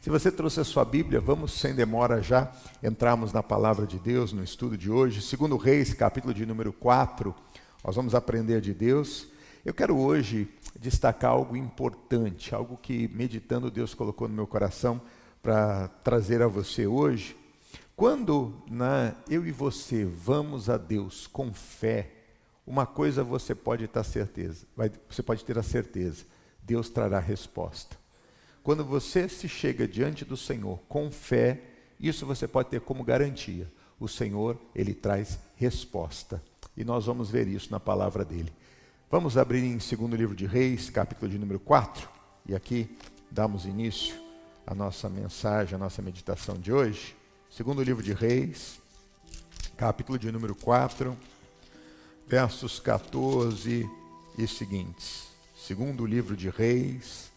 Se você trouxe a sua Bíblia, vamos sem demora já entrarmos na palavra de Deus, no estudo de hoje. 2 Reis, capítulo de número 4, nós vamos aprender de Deus. Eu quero hoje destacar algo importante, algo que meditando Deus colocou no meu coração para trazer a você hoje. Quando eu e você vamos a Deus com fé, uma coisa você pode ter a certeza, Deus trará resposta. Quando você se chega diante do Senhor com fé, isso você pode ter como garantia. O Senhor, Ele traz resposta. E nós vamos ver isso na palavra dEle. Vamos abrir em 2º livro de Reis, capítulo de número 4. E aqui damos início à nossa mensagem, à nossa meditação de hoje. 2º livro de Reis, capítulo de número 4, versos 14 e seguintes. 2º livro de Reis,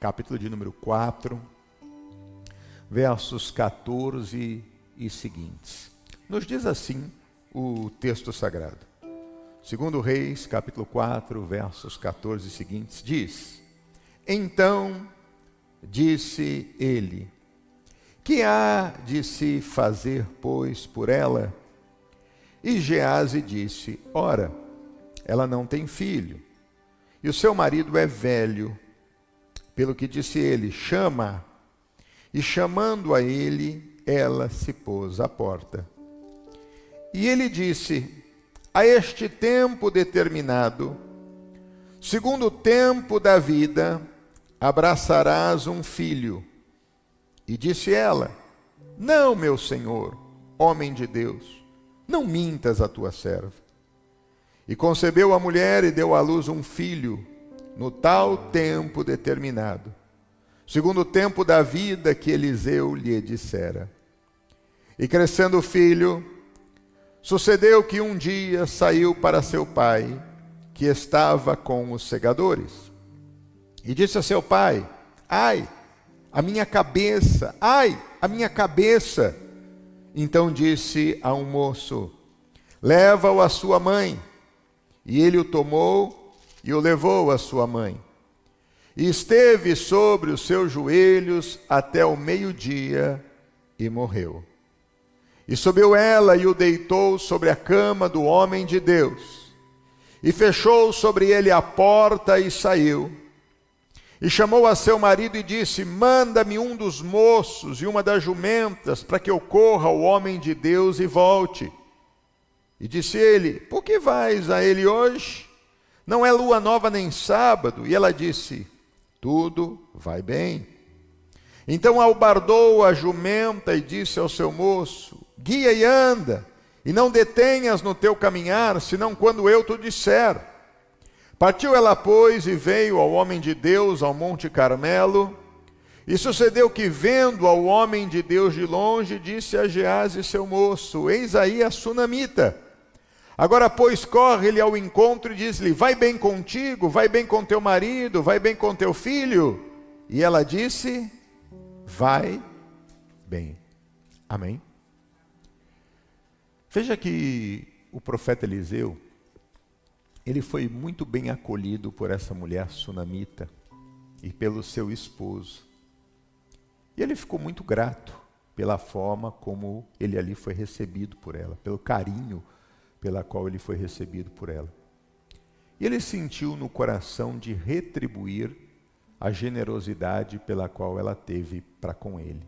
capítulo de número 4, versos 14 e seguintes. Nos diz assim o texto sagrado. 2 Reis, capítulo 4, versos 14 e seguintes, diz: Então disse ele: Que há de se fazer, pois, por ela? E Geazi disse: Ora, ela não tem filho, e o seu marido é velho. Pelo que disse ele: Chama. E chamando a ele, ela se pôs à porta. E ele disse: A este tempo determinado, segundo o tempo da vida, abraçarás um filho. E disse ela: Não, meu senhor, homem de Deus, não mintas a tua serva. E concebeu a mulher e deu à luz um filho, no tal tempo determinado, segundo o tempo da vida que Eliseu lhe dissera. E crescendo o filho, sucedeu que um dia saiu para seu pai, que estava com os segadores. E disse a seu pai: Ai, a minha cabeça, ai, a minha cabeça. Então disse a um moço: Leva-o à sua mãe. E ele o tomou e o levou à sua mãe. E esteve sobre os seus joelhos até o meio-dia e morreu. E subiu ela e o deitou sobre a cama do homem de Deus. E fechou sobre ele a porta e saiu. E chamou a seu marido e disse: Manda-me um dos moços e uma das jumentas, para que eu corra ao homem de Deus e volte. E disse ele: Por que vais a ele hoje? Não é lua nova nem sábado. E ela disse: Tudo vai bem. Então albardou a jumenta e disse ao seu moço: Guia e anda, e não detenhas no teu caminhar, senão quando eu te disser. Partiu ela, pois, e veio ao homem de Deus ao Monte Carmelo. E sucedeu que, vendo ao homem de Deus de longe, disse a Geazi seu moço: Eis aí a sunamita. Agora, pois, corre-lhe ao encontro e diz-lhe: Vai bem contigo, vai bem com teu marido, vai bem com teu filho. E ela disse: Vai bem. Amém? Veja que o profeta Eliseu, ele foi muito bem acolhido por essa mulher sunamita e pelo seu esposo. E ele ficou muito grato pela forma como ele ali foi recebido por ela, pelo carinho pela qual ele foi recebido por ela. E ele sentiu no coração de retribuir a generosidade pela qual ela teve para com ele.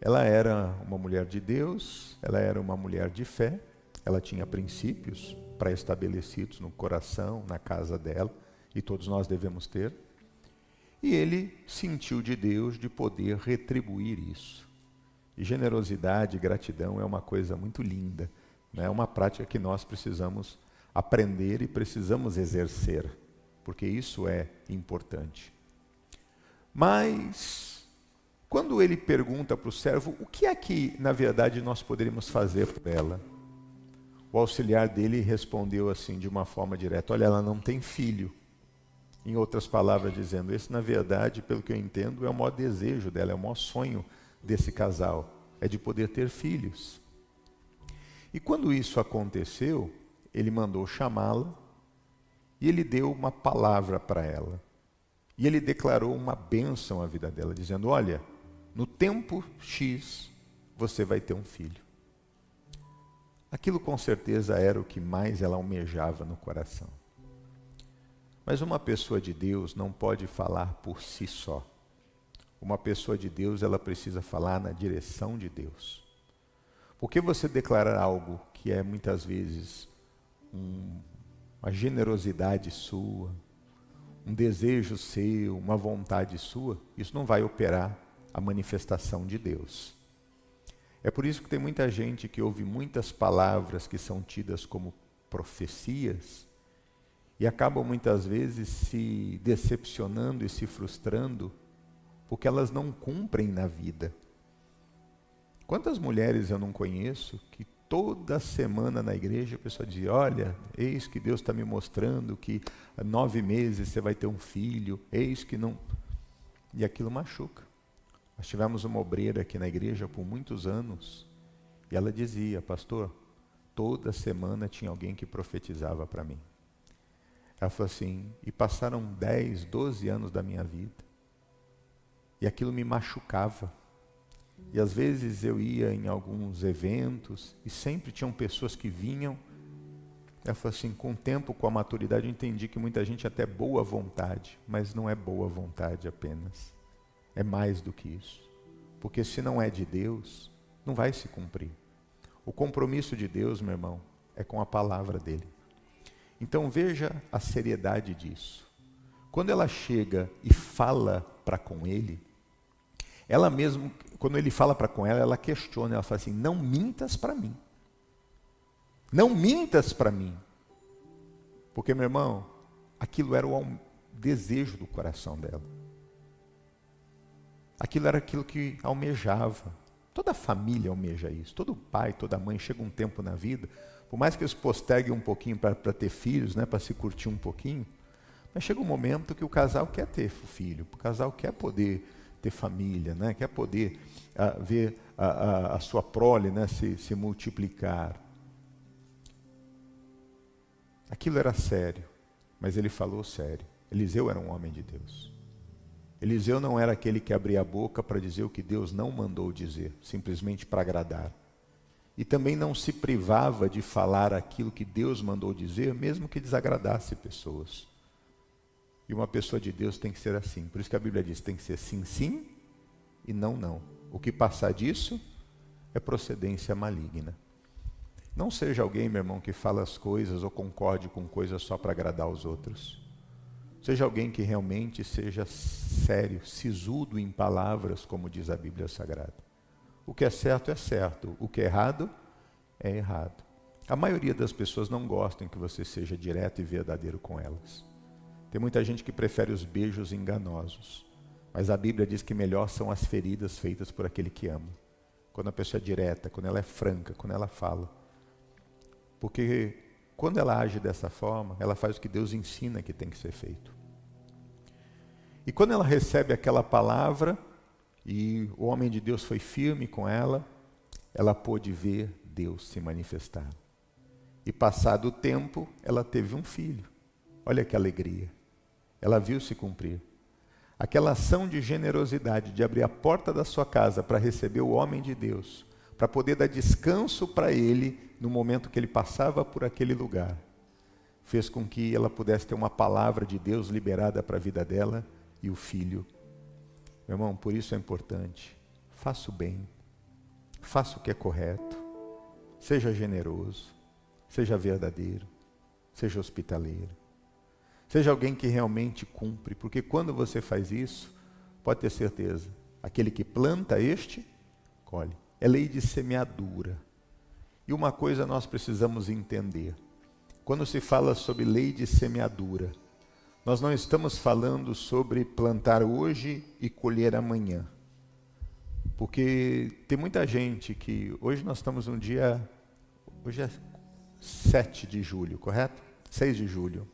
Ela era uma mulher de Deus, ela era uma mulher de fé, ela tinha princípios pré-estabelecidos no coração, na casa dela, e todos nós devemos ter. E ele sentiu de Deus de poder retribuir isso. E generosidade e gratidão é uma coisa muito linda. É uma prática que nós precisamos aprender e precisamos exercer, porque isso é importante. Mas, quando ele pergunta para o servo, o que é que, na verdade, nós poderíamos fazer por ela? O auxiliar dele respondeu assim, de uma forma direta: Olha, ela não tem filho. Em outras palavras, dizendo, esse, na verdade, pelo que eu entendo, é o maior desejo dela, é o maior sonho desse casal, é de poder ter filhos. E quando isso aconteceu, ele mandou chamá-la e ele deu uma palavra para ela. E ele declarou uma bênção à vida dela, dizendo: olha, no tempo X você vai ter um filho. Aquilo com certeza era o que mais ela almejava no coração. Mas uma pessoa de Deus não pode falar por si só. Uma pessoa de Deus, ela precisa falar na direção de Deus. Porque você declarar algo que é muitas vezes uma generosidade sua, um desejo seu, uma vontade sua, isso não vai operar a manifestação de Deus. É por isso que tem muita gente que ouve muitas palavras que são tidas como profecias e acabam muitas vezes se decepcionando e se frustrando porque elas não cumprem na vida. Quantas mulheres eu não conheço que toda semana na igreja a pessoa diz: olha, eis que Deus está me mostrando que há 9 meses você vai ter um filho, eis que não... E aquilo machuca. Nós tivemos uma obreira aqui na igreja por muitos anos e ela dizia: pastor, toda semana tinha alguém que profetizava para mim. Ela falou assim, e passaram 10, 12 anos da minha vida e aquilo me machucava. E às vezes eu ia em alguns eventos e sempre tinham pessoas que vinham. Ela falou assim, com o tempo, com a maturidade, eu entendi que muita gente até boa vontade, mas não é boa vontade apenas. É mais do que isso. Porque se não é de Deus, não vai se cumprir. O compromisso de Deus, meu irmão, é com a palavra dele. Então veja a seriedade disso. Quando ela chega e fala para com ele, ela mesmo, quando ele fala para com ela, ela questiona, ela fala assim: não mintas para mim. Não mintas para mim. Porque, meu irmão, aquilo era o desejo do coração dela. Aquilo era aquilo que almejava. Toda família almeja isso. Todo pai, toda mãe, chega um tempo na vida, por mais que eles posterguem um pouquinho para ter filhos, né, para se curtir um pouquinho, mas chega um momento que o casal quer ter filho, o casal quer poder ter família, né, quer poder ver a sua prole, né, se multiplicar. Aquilo era sério, mas ele falou sério. Eliseu era um homem de Deus. Eliseu não era aquele que abria a boca para dizer o que Deus não mandou dizer, simplesmente para agradar. E também não se privava de falar aquilo que Deus mandou dizer, mesmo que desagradasse pessoas. E uma pessoa de Deus tem que ser assim. Por isso que a Bíblia diz, tem que ser sim, sim e não, não. O que passar disso é procedência maligna. Não seja alguém, meu irmão, que fala as coisas ou concorde com coisas só para agradar os outros. Seja alguém que realmente seja sério, sisudo em palavras, como diz a Bíblia Sagrada. O que é certo, o que é errado. A maioria das pessoas não gostam que você seja direto e verdadeiro com elas. Tem muita gente que prefere os beijos enganosos, mas a Bíblia diz que melhor são as feridas feitas por aquele que ama. Quando a pessoa é direta, quando ela é franca, quando ela fala. Porque quando ela age dessa forma, ela faz o que Deus ensina que tem que ser feito. E quando ela recebe aquela palavra, e o homem de Deus foi firme com ela pôde ver Deus se manifestar. E passado o tempo, ela teve um filho. Olha que alegria. Ela viu se cumprir. Aquela ação de generosidade, de abrir a porta da sua casa para receber o homem de Deus, para poder dar descanso para ele no momento que ele passava por aquele lugar, fez com que ela pudesse ter uma palavra de Deus liberada para a vida dela e o filho. Meu irmão, por isso é importante, faça o bem, faça o que é correto, seja generoso, seja verdadeiro, seja hospitaleiro, seja alguém que realmente cumpre, porque quando você faz isso, pode ter certeza, aquele que planta colhe. É lei de semeadura. E uma coisa nós precisamos entender, quando se fala sobre lei de semeadura, nós não estamos falando sobre plantar hoje e colher amanhã. Porque tem muita gente que, hoje nós estamos no dia, hoje é 7 de julho, correto? 6 de julho.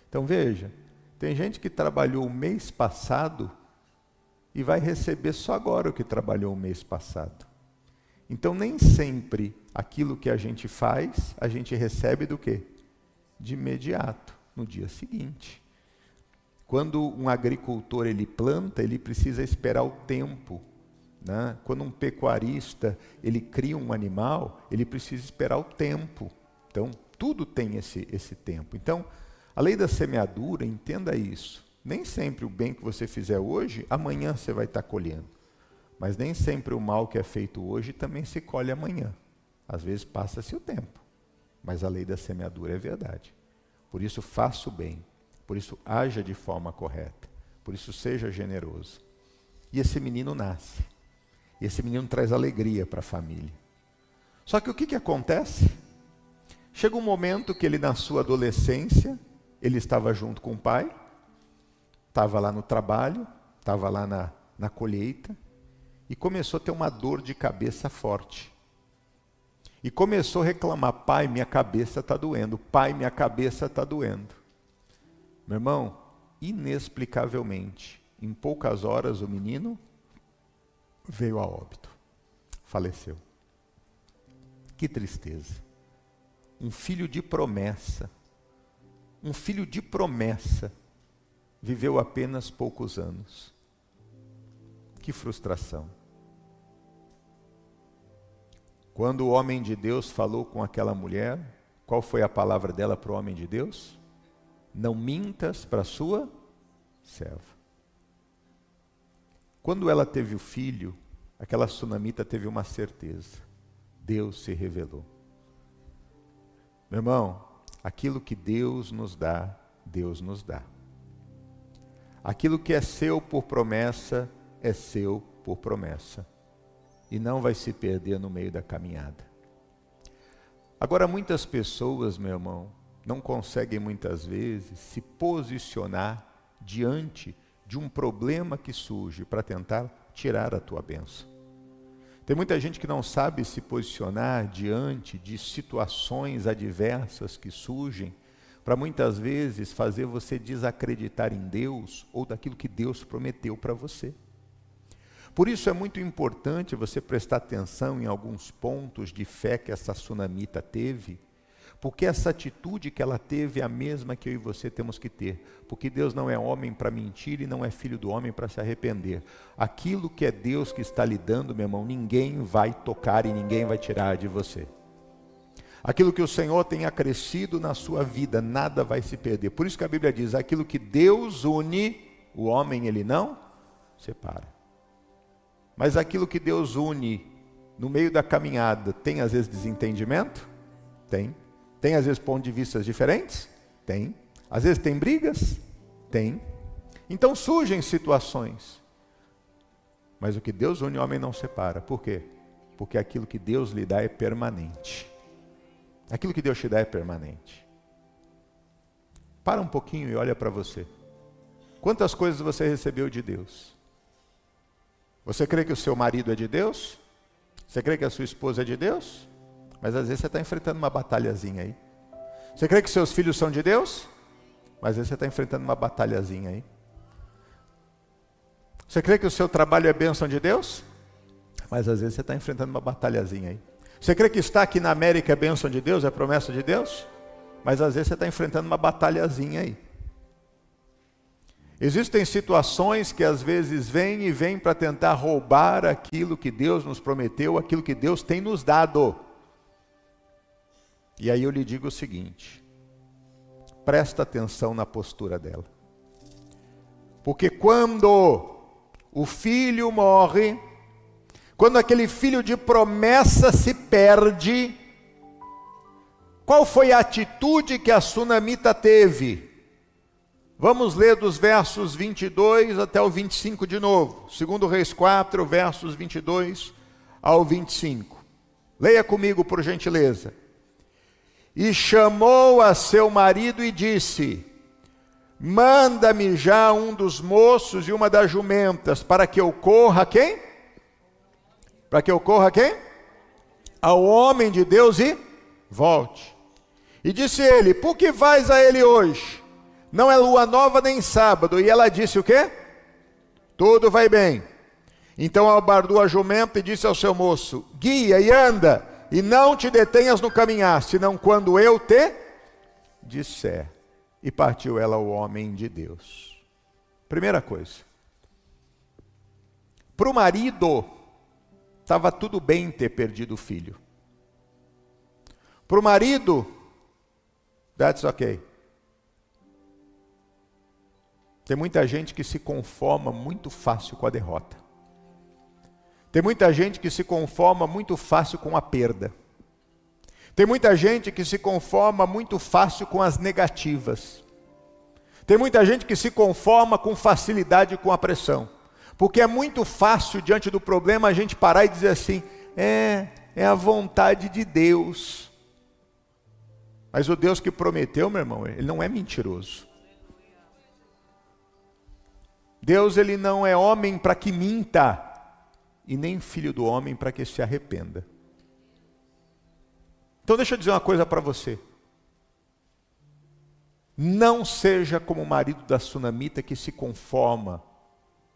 Então veja, tem gente que trabalhou o mês passado e vai receber só agora o que trabalhou o mês passado. Então nem sempre aquilo que a gente faz, a gente recebe do quê? De imediato, no dia seguinte. Quando um agricultor ele planta, ele precisa esperar o tempo, né? Quando um pecuarista ele cria um animal, ele precisa esperar o tempo. Então, tudo tem esse tempo. Então, a lei da semeadura, entenda isso. Nem sempre o bem que você fizer hoje, amanhã você vai estar colhendo. Mas nem sempre o mal que é feito hoje também se colhe amanhã. Às vezes passa-se o tempo. Mas a lei da semeadura é verdade. Por isso, faça o bem. Por isso, haja de forma correta. Por isso, seja generoso. E esse menino nasce. E esse menino traz alegria para a família. Só que o que acontece? Chega um momento que ele, na sua adolescência, ele estava junto com o pai, estava lá no trabalho, estava lá na colheita, e começou a ter uma dor de cabeça forte. E começou a reclamar: pai, minha cabeça está doendo, pai, minha cabeça está doendo. Meu irmão, inexplicavelmente, em poucas horas o menino veio a óbito, faleceu. Que tristeza. Um filho de promessa, viveu apenas poucos anos. Que frustração. Quando o homem de Deus falou com aquela mulher, qual foi a palavra dela para o homem de Deus? Não mintas para a sua serva. Quando ela teve o filho, aquela sunamita teve uma certeza: Deus se revelou. Meu irmão, aquilo que Deus nos dá, Deus nos dá. Aquilo que é seu por promessa, é seu por promessa. E não vai se perder no meio da caminhada. Agora, muitas pessoas, meu irmão, não conseguem muitas vezes se posicionar diante de um problema que surge para tentar tirar a tua bênção. Tem muita gente que não sabe se posicionar diante de situações adversas que surgem para muitas vezes fazer você desacreditar em Deus ou daquilo que Deus prometeu para você. Por isso é muito importante você prestar atenção em alguns pontos de fé que essa sunamita teve, porque essa atitude que ela teve é a mesma que eu e você temos que ter. Porque Deus não é homem para mentir e não é filho do homem para se arrepender. Aquilo que é Deus que está lhe dando, meu irmão, ninguém vai tocar e ninguém vai tirar de você. Aquilo que o Senhor tem acrescido na sua vida, nada vai se perder. Por isso que a Bíblia diz: aquilo que Deus une, o homem ele não separa. Mas aquilo que Deus une no meio da caminhada, tem às vezes desentendimento? Tem. Tem às vezes pontos de vista diferentes? Tem. Às vezes tem brigas? Tem. Então surgem situações. Mas o que Deus une, o homem não separa. Por quê? Porque aquilo que Deus lhe dá é permanente. Aquilo que Deus te dá é permanente. Para um pouquinho e olha para você. Quantas coisas você recebeu de Deus? Você crê que o seu marido é de Deus? Você crê que a sua esposa é de Deus? Mas às vezes você está enfrentando uma batalhazinha aí. Você crê que seus filhos são de Deus? Mas às vezes você está enfrentando uma batalhazinha aí. Você crê que o seu trabalho é bênção de Deus? Mas às vezes você está enfrentando uma batalhazinha aí. Você crê que estar aqui na América é bênção de Deus, é promessa de Deus? Mas às vezes você está enfrentando uma batalhazinha aí. Existem situações que às vezes vêm para tentar roubar aquilo que Deus nos prometeu, aquilo que Deus tem nos dado. E aí eu lhe digo o seguinte: presta atenção na postura dela. Porque quando o filho morre, quando aquele filho de promessa se perde, qual foi a atitude que a sunamita teve? Vamos ler dos versos 22 até o 25 de novo. 2 Reis 4, versos 22 ao 25. Leia comigo, por gentileza. E chamou a seu marido e disse: manda-me já um dos moços e uma das jumentas, para que eu corra a quem? Para que eu corra a quem? Ao homem de Deus e volte. E disse ele: por que vais a ele hoje? Não é lua nova nem sábado. E ela disse o quê? Tudo vai bem. Então albardou a jumenta e disse ao seu moço: guia e anda, e não te detenhas no caminhar, senão quando eu te disser. E partiu ela ao homem de Deus. Primeira coisa. Para o marido, estava tudo bem ter perdido o filho. Para o marido, that's okay. Tem muita gente que se conforma muito fácil com a derrota. Tem muita gente que se conforma muito fácil com a perda. Tem muita gente que se conforma muito fácil com as negativas. Tem muita gente que se conforma com facilidade com a pressão. Porque é muito fácil, diante do problema, a gente parar e dizer assim, é a vontade de Deus. Mas o Deus que prometeu, meu irmão, ele não é mentiroso. Deus, ele não é homem para que minta, e nem filho do homem para que se arrependa. Então deixa eu dizer uma coisa para você. Não seja como o marido da sunamita que se conforma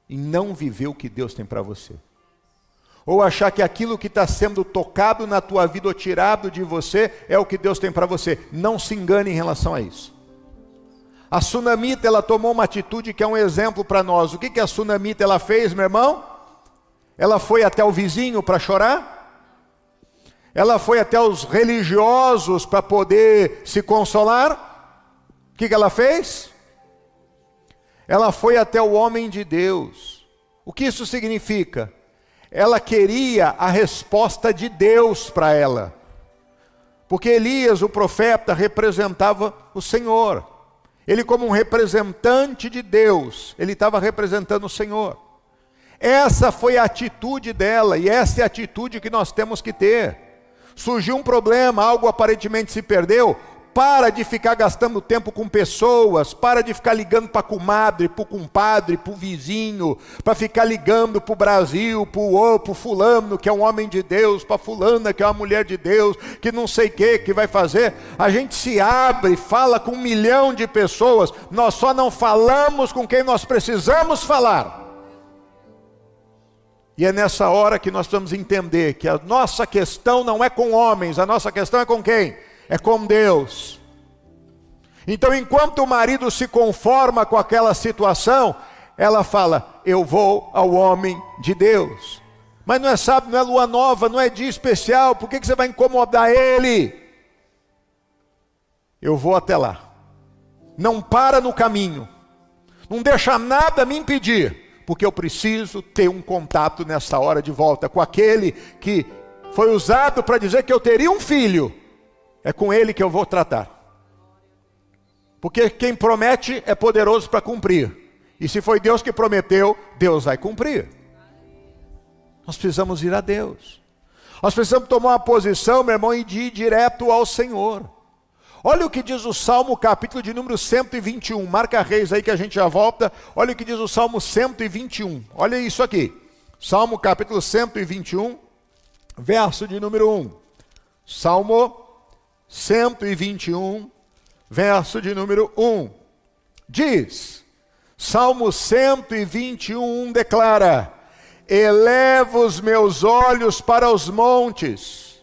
em não viver o que Deus tem para você. Ou achar que aquilo que está sendo tocado na tua vida ou tirado de você é o que Deus tem para você. Não se engane em relação a isso. A sunamita, ela tomou uma atitude que é um exemplo para nós. O que a sunamita ela fez, meu irmão? Ela foi até o vizinho para chorar? Ela foi até os religiosos para poder se consolar? O que ela fez? Ela foi até o homem de Deus. O que isso significa? Ela queria a resposta de Deus para ela. Porque Elias, o profeta, representava o Senhor. Ele, como um representante de Deus, ele estava representando o Senhor. Essa foi a atitude dela, e essa é a atitude que nós temos que ter. Surgiu um problema, algo aparentemente se perdeu. Para de ficar gastando tempo com pessoas, para de ficar ligando para a comadre, para o compadre, para o vizinho, para ficar ligando para o Brasil, para o fulano que é um homem de Deus, para a fulana que é uma mulher de Deus, que não sei o que vai fazer. A gente se abre, fala com 1 milhão de pessoas, nós só não falamos com quem nós precisamos falar. E é nessa hora que nós precisamos entender que a nossa questão não é com homens, a nossa questão é com quem? É com Deus. Então, enquanto o marido se conforma com aquela situação, ela fala, eu vou ao homem de Deus. Mas não é sábado, não é lua nova, não é dia especial, por que você vai incomodar ele? Eu vou até lá. Não para no caminho. Não deixa nada me impedir, porque eu preciso ter um contato nessa hora de volta com aquele que foi usado para dizer que eu teria um filho. É com ele que eu vou tratar. Porque quem promete é poderoso para cumprir. E se foi Deus que prometeu, Deus vai cumprir. Nós precisamos ir a Deus. Nós precisamos tomar uma posição, meu irmão, e ir direto ao Senhor. Olha o que diz o Salmo, capítulo de número 121. Marca Reis aí que a gente já volta. Olha o que diz o Salmo 121. Olha isso aqui. Salmo capítulo 121, verso de número 1. Salmo 121, verso de número 1. Diz, Salmo 121 declara, eleva os meus olhos para os montes,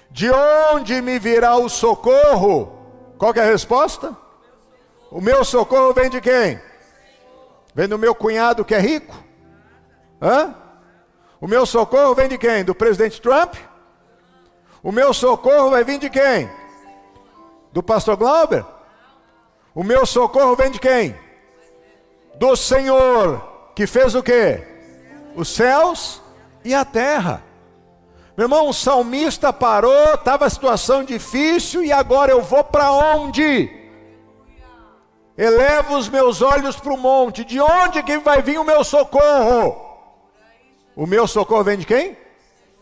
de onde me virá o socorro? Qual que é a resposta? O meu socorro vem de quem? Vem do meu cunhado que é rico? Hã? O meu socorro vem de quem? Do presidente Trump? O meu socorro vai vir de quem? Do pastor Glauber? O meu socorro vem de quem? Do Senhor, que fez o quê? Os céus e a terra. Meu irmão, o salmista parou, estava a situação difícil, e agora eu vou para onde? Elevo os meus olhos para o monte. De onde que vai vir o meu socorro? O meu socorro vem de quem?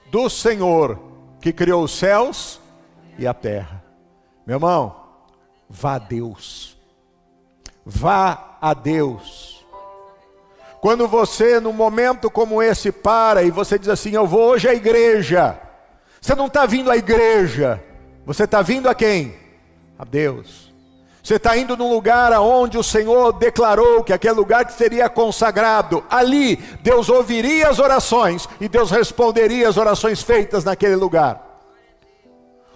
Do Senhor, que criou os céus e a terra. Meu irmão, vá a Deus. Vá a Deus. Quando você, num momento como esse, para e você diz assim, eu vou hoje à igreja. Você não está vindo à igreja. Você está vindo a quem? A Deus. Você está indo num lugar onde o Senhor declarou que aquele lugar que seria consagrado. Ali, Deus ouviria as orações e Deus responderia as orações feitas naquele lugar.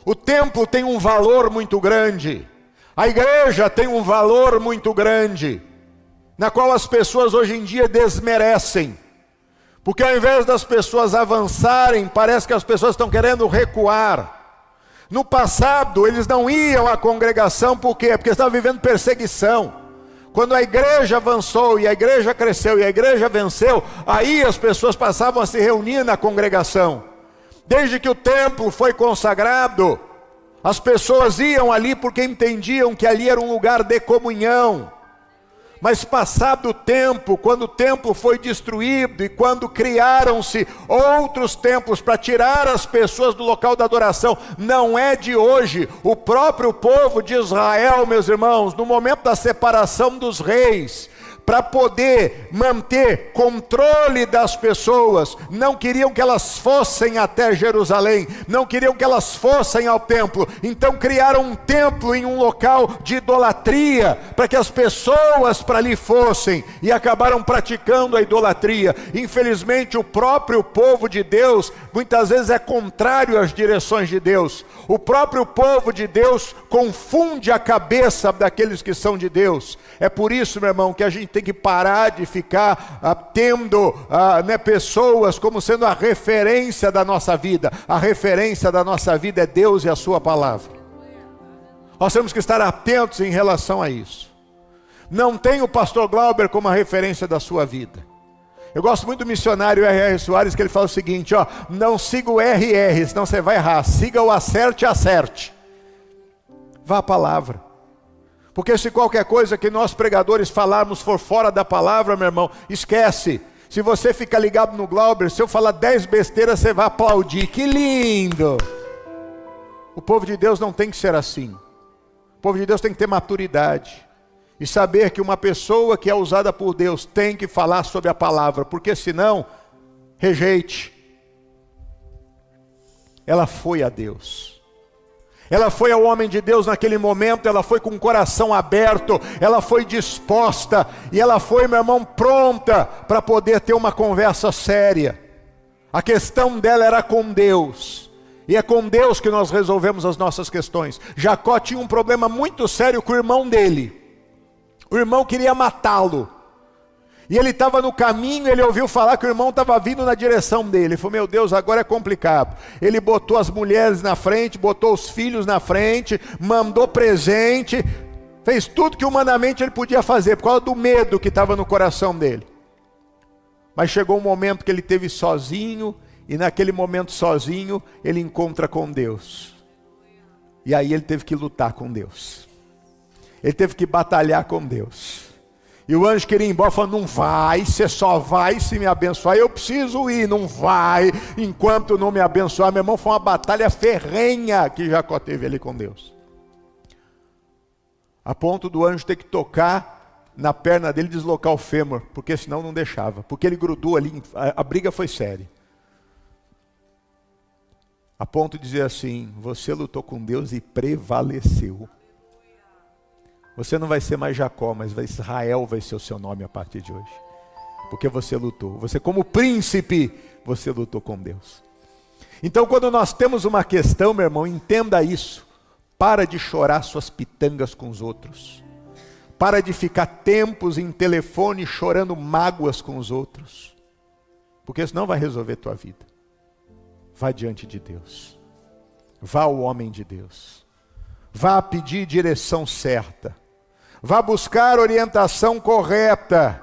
O templo tem um valor muito grande. A igreja tem um valor muito grande. na qual as pessoas hoje em dia desmerecem. Porque ao invés das pessoas avançarem, parece que as pessoas estão querendo recuar. No passado, eles não iam à congregação, por quê? Porque estavam vivendo perseguição. Quando a igreja avançou, e a igreja cresceu, e a igreja venceu, aí as pessoas passavam a se reunir na congregação. Desde que o templo foi consagrado, as pessoas iam ali porque entendiam que ali era um lugar de comunhão. Mas passado o tempo, quando o templo foi destruído e quando criaram-se outros templos para tirar as pessoas do local da adoração, não é de hoje. O próprio povo de Israel, meus irmãos, no momento da separação dos reis, para poder manter controle das pessoas, não queriam que elas fossem até Jerusalém, não queriam que elas fossem ao templo, então criaram um templo em um local de idolatria, para que as pessoas para ali fossem, e acabaram praticando a idolatria. Infelizmente o próprio povo de Deus, muitas vezes é contrário às direções de Deus. O próprio povo de Deus confunde a cabeça daqueles que são de Deus. É por isso, meu irmão, que a gente tem que parar de ficar tendo pessoas como sendo a referência da nossa vida. A referência da nossa vida é Deus e a sua palavra. Nós temos que estar atentos em relação a isso. Não tem o pastor Glauber como a referência da sua vida. Eu gosto muito do missionário R.R. Soares, que ele fala o seguinte, não siga o R.R., senão você vai errar. Siga o acerte, acerte. Vá à palavra. Porque se qualquer coisa que nós pregadores falarmos for fora da palavra, meu irmão, esquece. Se você ficar ligado no Glauber, se eu falar 10 besteiras, você vai aplaudir. Que lindo! O povo de Deus não tem que ser assim. O povo de Deus tem que ter maturidade. E saber que uma pessoa que é usada por Deus tem que falar sobre a palavra. Porque senão, rejeite. Ela foi a Deus. Ela foi ao homem de Deus naquele momento, ela foi com o coração aberto, ela foi disposta, e ela foi, meu irmão, pronta para poder ter uma conversa séria. A questão dela era com Deus, e é com Deus que nós resolvemos as nossas questões. Jacó tinha um problema muito sério com o irmão dele. O irmão queria matá-lo. E ele estava no caminho, ele ouviu falar que o irmão estava vindo na direção dele. Ele falou, meu Deus, agora é complicado. Ele botou as mulheres na frente, botou os filhos na frente, mandou presente, fez tudo que humanamente ele podia fazer, por causa do medo que estava no coração dele. Mas chegou um momento que ele teve sozinho, e naquele momento sozinho, ele encontra com Deus. E aí ele teve que lutar com Deus. Ele teve que batalhar com Deus. E o anjo queria ir embora, falando, não vai, você só vai se me abençoar. Eu preciso ir, não vai, enquanto não me abençoar. Meu irmão, foi uma batalha ferrenha que Jacó teve ali com Deus. A ponto do anjo ter que tocar na perna dele e deslocar o fêmur, porque senão não deixava. Porque ele grudou ali, a briga foi séria. A ponto de dizer assim, você lutou com Deus e prevaleceu. Você não vai ser mais Jacó, mas Israel vai ser o seu nome a partir de hoje. Porque você lutou. Você como príncipe, você lutou com Deus. Então quando nós temos uma questão, meu irmão, entenda isso. Para de chorar suas pitangas com os outros. Para de ficar tempos em telefone chorando mágoas com os outros. Porque isso não vai resolver tua vida. Vá diante de Deus. Vá ao homem de Deus. Vá pedir direção certa. Vá buscar orientação correta.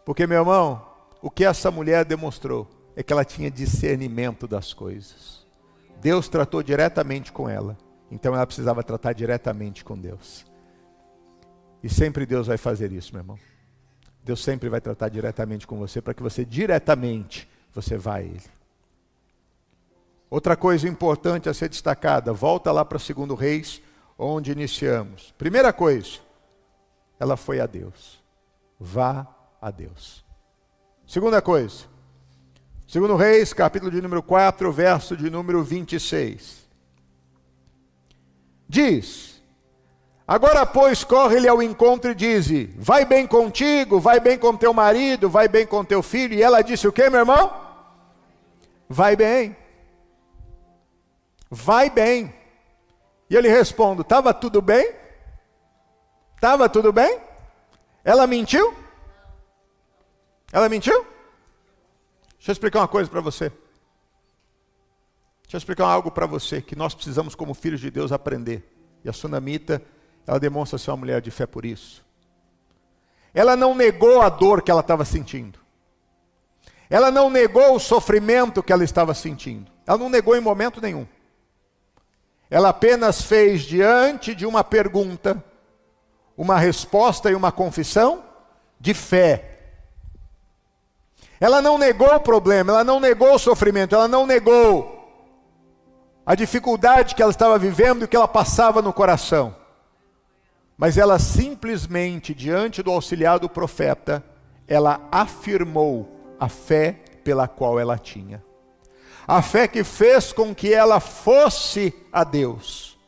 Porque, meu irmão, o que essa mulher demonstrou é que ela tinha discernimento das coisas. Deus tratou diretamente com ela. Então ela precisava tratar diretamente com Deus. E sempre Deus vai fazer isso, meu irmão. Deus sempre vai tratar diretamente com você, para que você diretamente, você vá a Ele. Outra coisa importante a ser destacada, volta lá para 2 Reis, onde iniciamos. Primeira coisa, ela foi a Deus. Vá a Deus. Segunda coisa, 2 Reis, capítulo de número 4, verso de número 26. Diz, agora pois corre-lhe ao encontro e dize, vai bem contigo, vai bem com teu marido, vai bem com teu filho. E ela disse o quê, meu irmão? Vai bem. Vai bem. E eu lhe respondo, estava tudo bem? Estava tudo bem? Ela mentiu? Ela mentiu? Deixa eu explicar uma coisa para você. Deixa eu explicar algo para você que nós precisamos, como filhos de Deus, aprender. E a sunamita, ela demonstra ser uma mulher de fé por isso. Ela não negou a dor que ela estava sentindo. Ela não negou o sofrimento que ela estava sentindo. Ela não negou em momento nenhum. Ela apenas fez, diante de uma pergunta, uma resposta e uma confissão de fé. Ela não negou o problema, ela não negou o sofrimento, ela não negou a dificuldade que ela estava vivendo e que ela passava no coração. Mas ela simplesmente, diante do auxiliar do profeta, ela afirmou a fé pela qual ela tinha. A fé que fez com que ela fosse a Deus.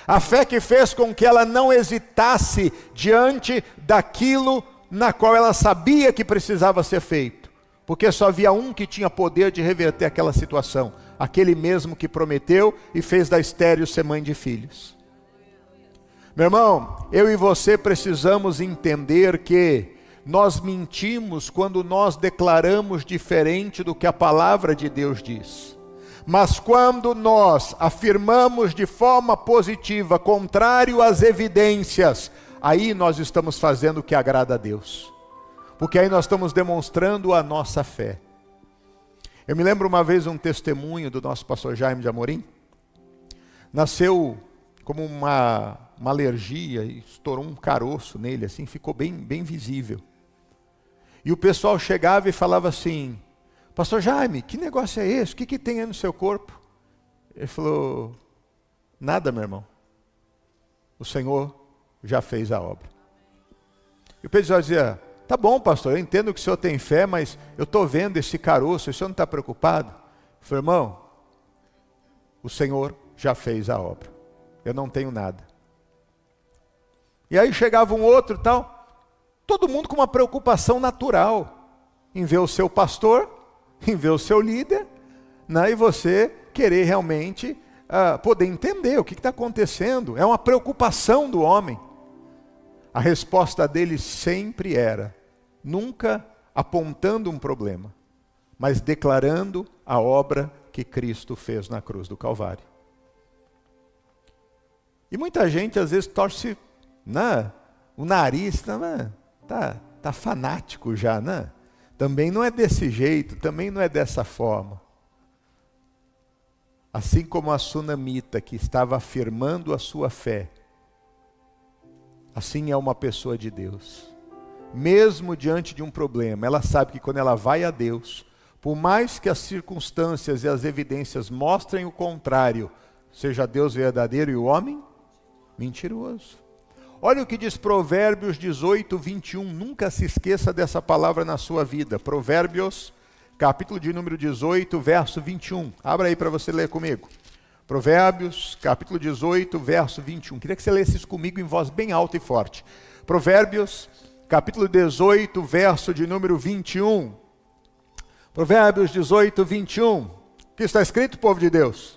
A fé que fez com que ela não hesitasse diante daquilo na qual ela sabia que precisava ser feito. Porque só havia um que tinha poder de reverter aquela situação. Aquele mesmo que prometeu e fez da estéril ser mãe de filhos. Meu irmão, eu e você precisamos entender que nós mentimos quando nós declaramos diferente do que a palavra de Deus diz. Mas quando nós afirmamos de forma positiva, contrário às evidências, aí nós estamos fazendo o que agrada a Deus. Porque aí nós estamos demonstrando a nossa fé. Eu me lembro uma vez um testemunho do nosso pastor Jaime de Amorim. Nasceu como uma alergia, e estourou um caroço nele, assim, ficou bem visível. E o pessoal chegava e falava assim: pastor Jaime, que negócio é esse? O que tem aí no seu corpo? Ele falou: nada, meu irmão. O Senhor já fez a obra. E o pessoal dizia: tá bom, pastor, eu entendo que o senhor tem fé, mas eu estou vendo esse caroço, o senhor não está preocupado? Eu falei: irmão, o Senhor já fez a obra. Eu não tenho nada. E aí chegava um outro e tal, todo mundo com uma preocupação natural, em ver o seu pastor, em ver o seu líder, né, e você querer realmente poder entender o que está acontecendo. É uma preocupação do homem. A resposta dele sempre era, nunca apontando um problema, mas declarando a obra que Cristo fez na cruz do Calvário. E muita gente às vezes torce, né, o nariz, né, tá fanático já, né? Também não é desse jeito, também não é dessa forma. Assim como a sunamita que estava afirmando a sua fé, assim é uma pessoa de Deus. Mesmo diante de um problema, ela sabe que quando ela vai a Deus, por mais que as circunstâncias e as evidências mostrem o contrário, seja Deus verdadeiro e o homem mentiroso. Olha o que diz Provérbios 18, 21. Nunca se esqueça dessa palavra na sua vida. Provérbios, capítulo de número 18, verso 21. Abra aí para você ler comigo. Provérbios, capítulo 18, verso 21. Queria que você lesse isso comigo em voz bem alta e forte. Provérbios, capítulo 18, verso de número 21. Provérbios 18, 21. O que está escrito, povo de Deus?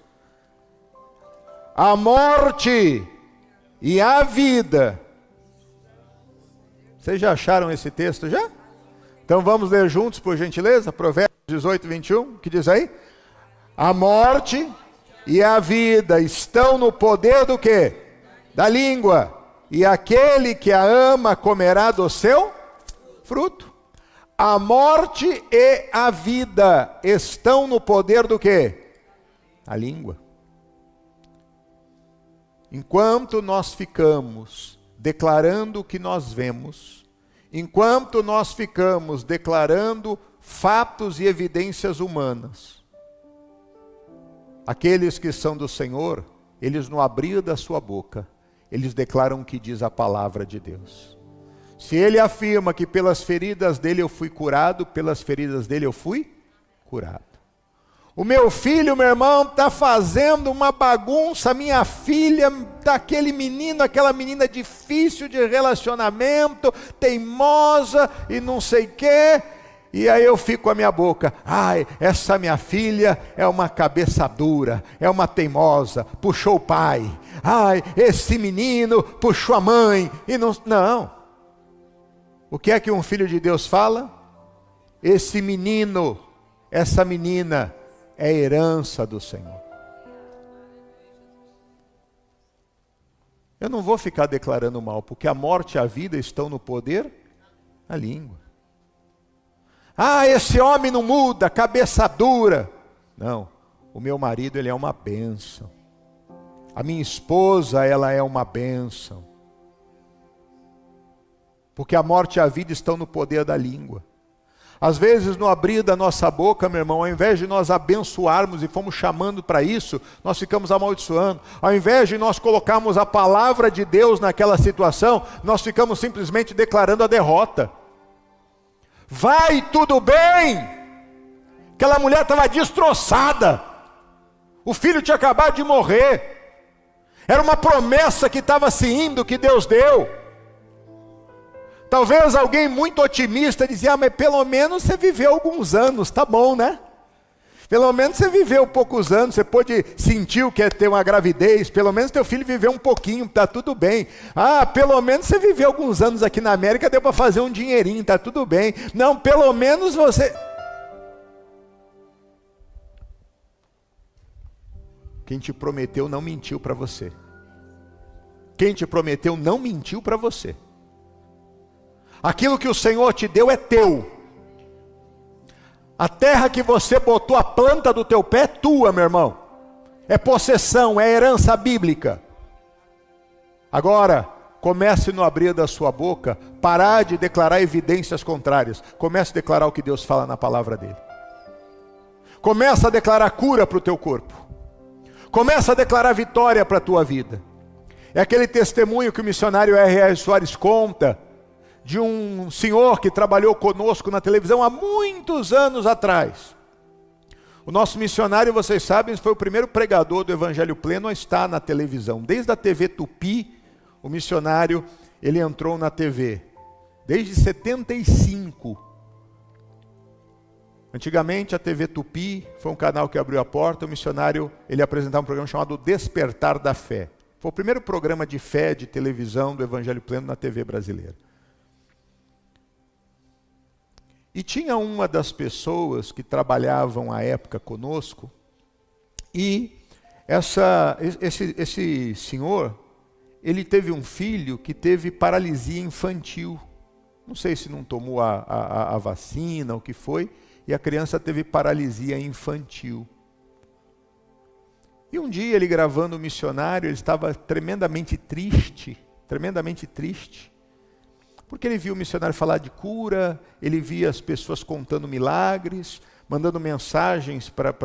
A morte e a vida. Vocês já acharam esse texto já? Então vamos ler juntos, por gentileza. Provérbios 18, 21. O que diz aí? A morte e a vida estão no poder do quê? Da língua. E aquele que a ama comerá do seu fruto. A morte e a vida estão no poder do quê? A língua. Enquanto nós ficamos declarando o que nós vemos, enquanto nós ficamos declarando fatos e evidências humanas, aqueles que são do Senhor, eles no abrir da sua boca, eles declaram o que diz a palavra de Deus. Se ele afirma que pelas feridas dele eu fui curado, pelas feridas dele eu fui curado. O meu filho, meu irmão, está fazendo uma bagunça, minha filha, tá aquele menino, aquela menina difícil de relacionamento, teimosa e não sei o quê. E aí eu fico com a minha boca: ai, essa minha filha é uma cabeça dura, é uma teimosa, puxou o pai. Ai, esse menino puxou a mãe. E não. O que é que um filho de Deus fala? Esse menino, essa menina é herança do Senhor. Eu não vou ficar declarando mal, porque a morte e a vida estão no poder da língua. Ah, esse homem não muda, cabeça dura. Não, o meu marido, ele é uma bênção. A minha esposa, ela é uma bênção. Porque a morte e a vida estão no poder da língua. Às vezes, no abrir da nossa boca, meu irmão, ao invés de nós abençoarmos e fomos chamando para isso, nós ficamos amaldiçoando. Ao invés de nós colocarmos a palavra de Deus naquela situação, nós ficamos simplesmente declarando a derrota. Vai tudo bem! Aquela mulher estava destroçada. O filho tinha acabado de morrer. Era uma promessa que estava se indo, que Deus deu. Talvez alguém muito otimista dizia, mas pelo menos você viveu alguns anos, tá bom, né? Pelo menos você viveu poucos anos, você pôde sentir o que é ter uma gravidez, pelo menos teu filho viveu um pouquinho, tá tudo bem. Ah, pelo menos você viveu alguns anos aqui na América, deu para fazer um dinheirinho, tá tudo bem. Não, pelo menos você... Quem te prometeu não mentiu para você. Quem te prometeu não mentiu para você. Aquilo que o Senhor te deu é teu. A terra que você botou a planta do teu pé é tua, meu irmão. É possessão, é herança bíblica. Agora, comece no abrir da sua boca, parar de declarar evidências contrárias. Comece a declarar o que Deus fala na palavra dele. Comece a declarar cura para o teu corpo. Comece a declarar vitória para a tua vida. É aquele testemunho que o missionário R.R. Soares conta, de um senhor que trabalhou conosco na televisão há muitos anos atrás. O nosso missionário, vocês sabem, foi o primeiro pregador do Evangelho Pleno a estar na televisão. Desde a TV Tupi, o missionário, ele entrou na TV. Desde 75. Antigamente a TV Tupi foi um canal que abriu a porta, o missionário, ele apresentava um programa chamado Despertar da Fé. Foi o primeiro programa de fé de televisão do Evangelho Pleno na TV brasileira. E tinha uma das pessoas que trabalhavam à época conosco, e esse senhor, ele teve um filho que teve paralisia infantil. Não sei se não tomou a vacina, o que foi, e a criança teve paralisia infantil. E um dia ele gravando o missionário, ele estava tremendamente triste, porque ele viu o missionário falar de cura, ele via as pessoas contando milagres, mandando mensagens para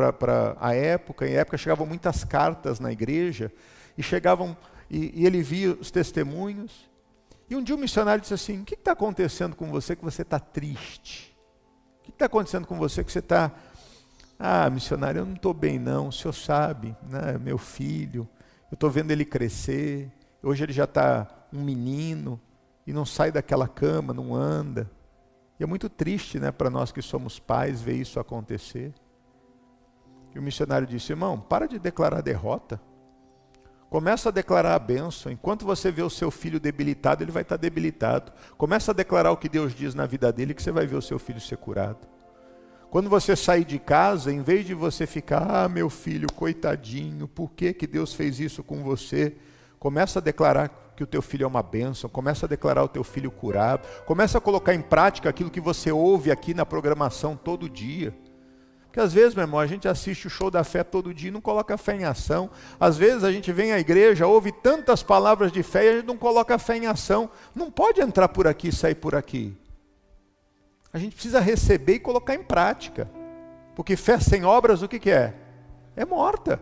a época. Em época chegavam muitas cartas na igreja, e ele via os testemunhos. E um dia o missionário disse assim, o que está acontecendo com você que você está triste? O que está acontecendo com você que você está... Ah, missionário, eu não estou bem não, o senhor sabe, né? Meu filho, eu estou vendo ele crescer, hoje ele já está um menino, e não sai daquela cama, não anda. E é muito triste, né, para nós que somos pais ver isso acontecer. E o missionário disse, irmão, para de declarar derrota. Começa a declarar a bênção. Enquanto você vê o seu filho debilitado, ele vai estar debilitado. Começa a declarar o que Deus diz na vida dele, que você vai ver o seu filho ser curado. Quando você sair de casa, em vez de você ficar, ah, meu filho, coitadinho, por que Deus fez isso com você? Começa a declarar que o teu filho é uma bênção, começa a declarar o teu filho curado, começa a colocar em prática aquilo que você ouve aqui na programação todo dia. Porque às vezes, meu irmão, a gente assiste o show da fé todo dia e não coloca a fé em ação. Às vezes a gente vem à igreja, ouve tantas palavras de fé e a gente não coloca a fé em ação. Não pode entrar por aqui e sair por aqui. A gente precisa receber e colocar em prática. Porque fé sem obras, o que é? É morta.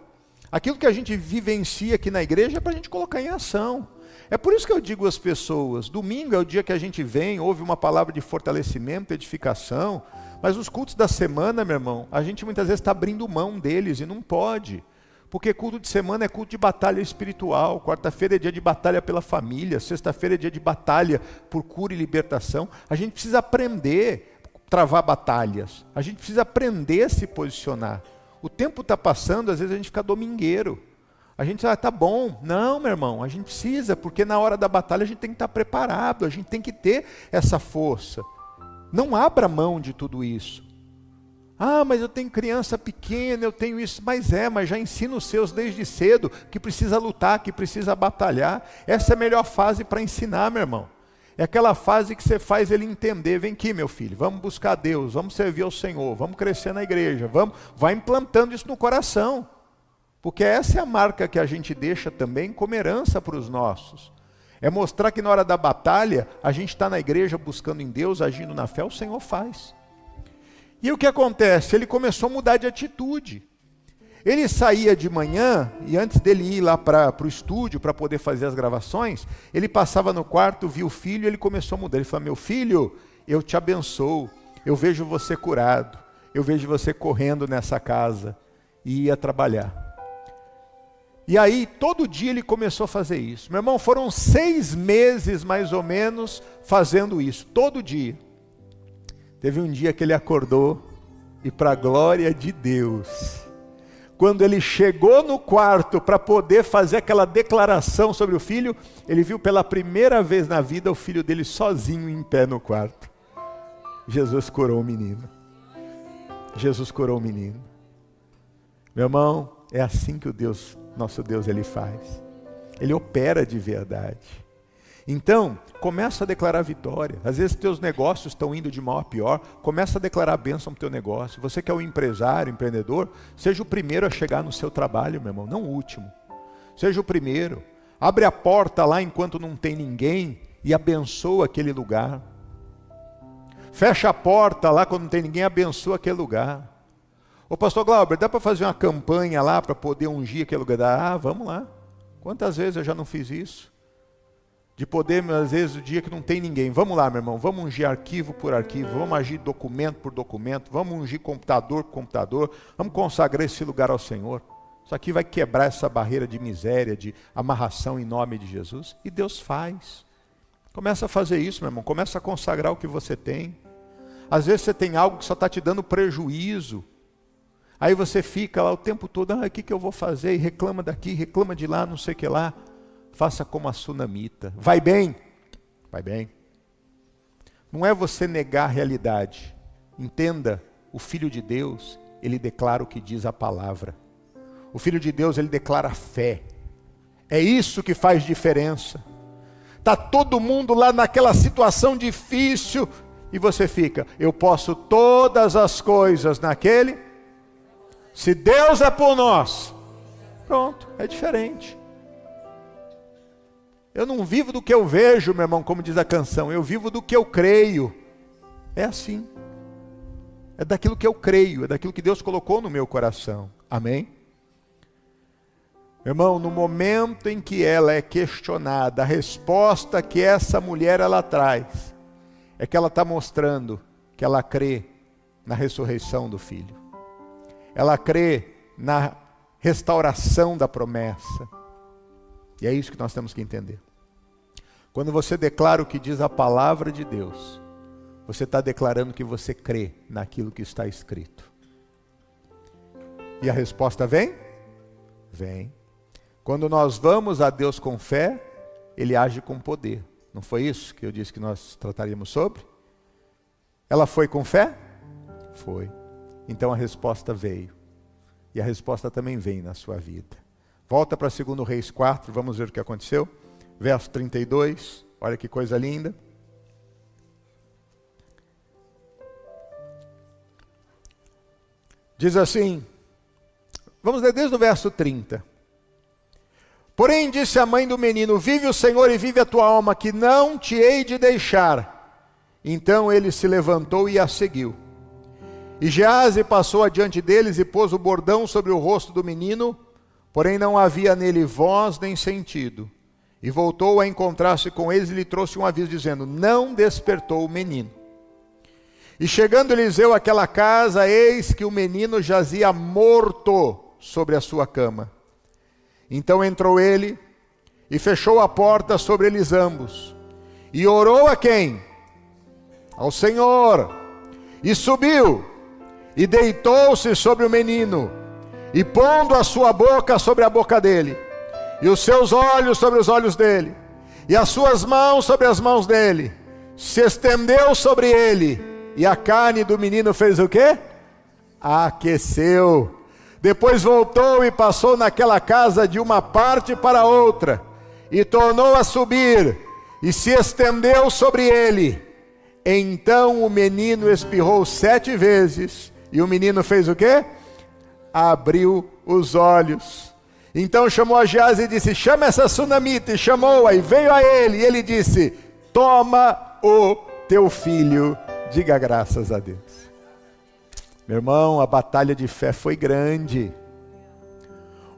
Aquilo que a gente vivencia aqui na igreja é para a gente colocar em ação. É por isso que eu digo às pessoas, domingo é o dia que a gente vem, ouve uma palavra de fortalecimento, edificação, mas os cultos da semana, meu irmão, a gente muitas vezes está abrindo mão deles e não pode. Porque culto de semana é culto de batalha espiritual, quarta-feira é dia de batalha pela família, sexta-feira é dia de batalha por cura e libertação. A gente precisa aprender a travar batalhas, a gente precisa aprender a se posicionar. O tempo está passando, às vezes a gente fica domingueiro. A gente tá bom. Não, meu irmão, a gente precisa, porque na hora da batalha a gente tem que estar preparado, a gente tem que ter essa força. Não abra mão de tudo isso. Ah, mas eu tenho criança pequena, eu tenho isso. Mas já ensina os seus desde cedo, que precisa lutar, que precisa batalhar. Essa é a melhor fase para ensinar, meu irmão. É aquela fase que você faz ele entender, vem aqui meu filho, vamos buscar Deus, vamos servir ao Senhor, vamos crescer na igreja, vai implantando isso no coração. Porque essa é a marca que a gente deixa também como herança para os nossos. É mostrar que na hora da batalha, a gente está na igreja buscando em Deus, agindo na fé, o Senhor faz. E o que acontece? Ele começou a mudar de atitude. Ele saía de manhã, e antes dele ir lá para o estúdio, para poder fazer as gravações, ele passava no quarto, via o filho, e ele começou a mudar. Ele falou, meu filho, eu te abençoo, eu vejo você curado, eu vejo você correndo nessa casa, e ia trabalhar. E aí, todo dia ele começou a fazer isso. Meu irmão, foram 6 meses, mais ou menos, fazendo isso, todo dia. Teve um dia que ele acordou, e para a glória de Deus, quando ele chegou no quarto para poder fazer aquela declaração sobre o filho, ele viu pela primeira vez na vida o filho dele sozinho em pé no quarto. Jesus curou o menino. Jesus curou o menino. Meu irmão, é assim que nosso Deus, ele faz. Ele opera de verdade. Então, começa a declarar vitória. Às vezes teus negócios estão indo de mal a pior, começa a declarar bênção para o teu negócio. Você que é um empresário, empreendedor, seja o primeiro a chegar no seu trabalho, meu irmão, não o último. Seja o primeiro. Abre a porta lá enquanto não tem ninguém e abençoa aquele lugar. Fecha a porta lá quando não tem ninguém, abençoa aquele lugar. Ô pastor Glauber, dá para fazer uma campanha lá para poder ungir aquele lugar? Ah, vamos lá. Quantas vezes eu já não fiz isso? De poder, às vezes, o dia que não tem ninguém. Vamos lá, meu irmão, vamos ungir arquivo por arquivo, vamos agir documento por documento, vamos ungir computador por computador, vamos consagrar esse lugar ao Senhor. Isso aqui vai quebrar essa barreira de miséria, de amarração em nome de Jesus. E Deus faz. Começa a fazer isso, meu irmão, começa a consagrar o que você tem. Às vezes você tem algo que só está te dando prejuízo. Aí você fica lá o tempo todo, o que eu vou fazer? E reclama daqui, reclama de lá, não sei o que lá. Faça como a sunamita. Vai bem? Vai bem. Não é você negar a realidade. Entenda, o Filho de Deus, ele declara o que diz a palavra. O Filho de Deus, ele declara fé. É isso que faz diferença. Está todo mundo lá naquela situação difícil e você fica, eu posso todas as coisas naquele. Se Deus é por nós, pronto, é diferente. Eu não vivo do que eu vejo, meu irmão, como diz a canção. Eu vivo do que eu creio. É assim. É daquilo que eu creio. É daquilo que Deus colocou no meu coração. Amém? Meu irmão, no momento em que ela é questionada, a resposta que essa mulher ela traz, é que ela está mostrando que ela crê na ressurreição do filho. Ela crê na restauração da promessa. E é isso que nós temos que entender. Quando você declara o que diz a palavra de Deus, você está declarando que você crê naquilo que está escrito. E a resposta vem? Vem. Quando nós vamos a Deus com fé, Ele age com poder. Não foi isso que eu disse que nós trataríamos sobre? Ela foi com fé? Foi. Então a resposta veio. E a resposta também vem na sua vida. Volta para 2 Reis 4, vamos ver o que aconteceu. Verso 32, olha que coisa linda. Diz assim, vamos ler desde o verso 30. Porém disse a mãe do menino, vive o Senhor e vive a tua alma, que não te hei de deixar. Então ele se levantou e a seguiu. E Geazi passou adiante deles e pôs o bordão sobre o rosto do menino, porém não havia nele voz nem sentido. E voltou a encontrar-se com eles e lhe trouxe um aviso, dizendo, não despertou o menino. E chegando Eliseu àquela casa, eis que o menino jazia morto sobre a sua cama. Então entrou ele e fechou a porta sobre eles ambos. E orou a quem? Ao Senhor. E subiu e deitou-se sobre o menino. E pondo a sua boca sobre a boca dele, e os seus olhos sobre os olhos dele, e as suas mãos sobre as mãos dele. Se estendeu sobre ele, e a carne do menino fez o quê? Aqueceu. Depois voltou e passou naquela casa de uma parte para outra, e tornou a subir, e se estendeu sobre ele. Então o menino espirrou 7 vezes, e o menino fez o quê? Abriu os olhos. Então chamou a Geazi e disse: chama essa sunamita. E chamou-a, e veio a ele, e ele disse: toma o teu filho. Diga graças a Deus. Meu irmão, a batalha de fé foi grande.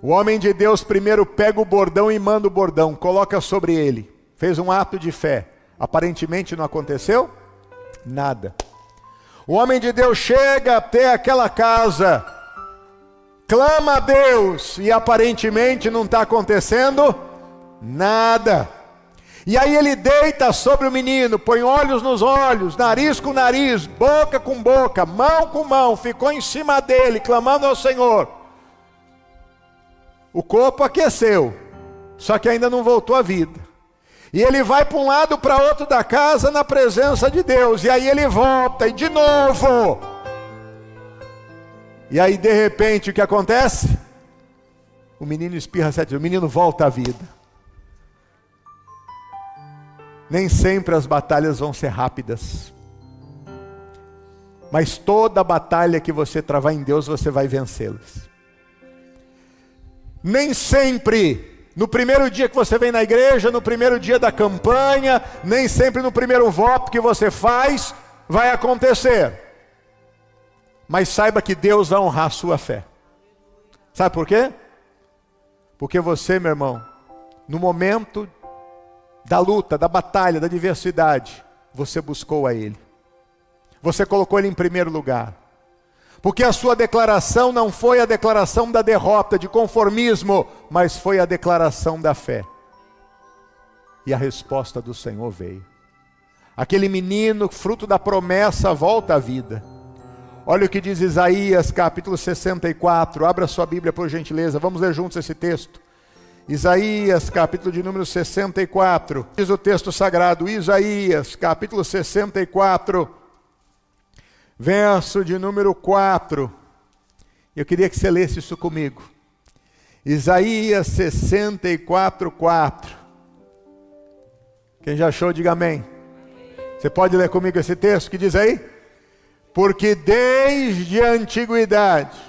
O homem de Deus primeiro pega o bordão e manda o bordão, coloca sobre ele. Fez um ato de fé. Aparentemente não aconteceu nada. O homem de Deus chega até aquela casa, clama a Deus, e aparentemente não está acontecendo nada. E aí ele deita sobre o menino, põe olhos nos olhos, nariz com nariz, boca com boca, mão com mão, ficou em cima dele, clamando ao Senhor. O corpo aqueceu, só que ainda não voltou à vida. E ele vai para um lado, para outro da casa, na presença de Deus. E aí ele volta, e de novo. E aí de repente o que acontece? O menino espirra 7 vezes, o menino volta à vida. Nem sempre as batalhas vão ser rápidas. Mas toda batalha que você travar em Deus, você vai vencê-las. Nem sempre, no primeiro dia que você vem na igreja, no primeiro dia da campanha, nem sempre no primeiro voto que você faz, vai acontecer. Mas saiba que Deus vai honrar a sua fé. Sabe por quê? Porque você, meu irmão, no momento da luta, da batalha, da adversidade, você buscou a Ele. Você colocou Ele em primeiro lugar. Porque a sua declaração não foi a declaração da derrota, de conformismo, mas foi a declaração da fé. E a resposta do Senhor veio. Aquele menino, fruto da promessa, volta à vida. Olha o que diz Isaías, capítulo 64. Abra sua Bíblia, por gentileza. Vamos ler juntos esse texto. Isaías, capítulo de número 64. Diz o texto sagrado, Isaías, capítulo 64, verso de número 4. Eu queria que você lesse isso comigo. Isaías 64, 4. Quem já achou, diga amém. Você pode ler comigo esse texto que diz aí? Porque desde a antiguidade...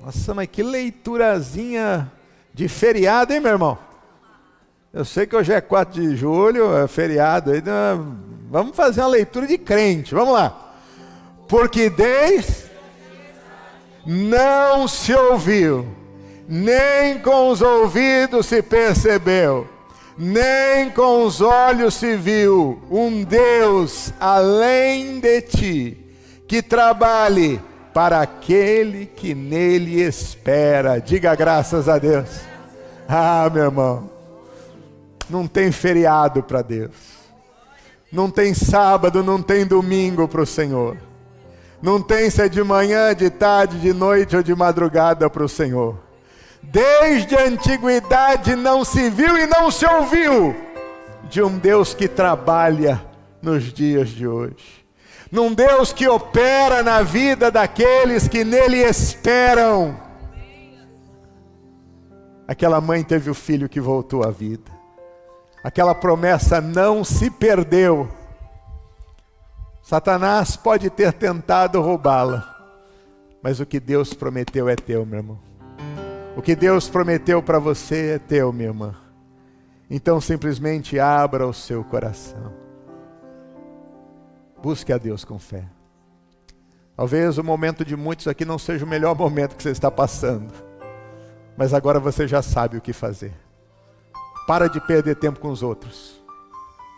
Nossa, mas que leiturazinha de feriado, hein, meu irmão? Eu sei que hoje é 4 de julho, é feriado. Aí, vamos fazer uma leitura de crente, vamos lá. Porque desde não se ouviu, nem com os ouvidos se percebeu, nem com os olhos se viu, um Deus além de ti, que trabalhe para aquele que nele espera. Diga graças a Deus. Ah, meu irmão, não tem feriado para Deus, não tem sábado, não tem domingo para o Senhor, não tem se é de manhã, de tarde, de noite ou de madrugada para o Senhor. Desde a antiguidade não se viu e não se ouviu de um Deus que trabalha nos dias de hoje. Num Deus que opera na vida daqueles que nele esperam. Aquela mãe teve o filho que voltou à vida. Aquela promessa não se perdeu. Satanás pode ter tentado roubá-la, mas o que Deus prometeu é teu, meu irmão. O que Deus prometeu para você é teu, minha irmã. Então simplesmente abra o seu coração. Busque a Deus com fé. Talvez o momento de muitos aqui não seja o melhor momento que você está passando, mas agora você já sabe o que fazer. Para de perder tempo com os outros.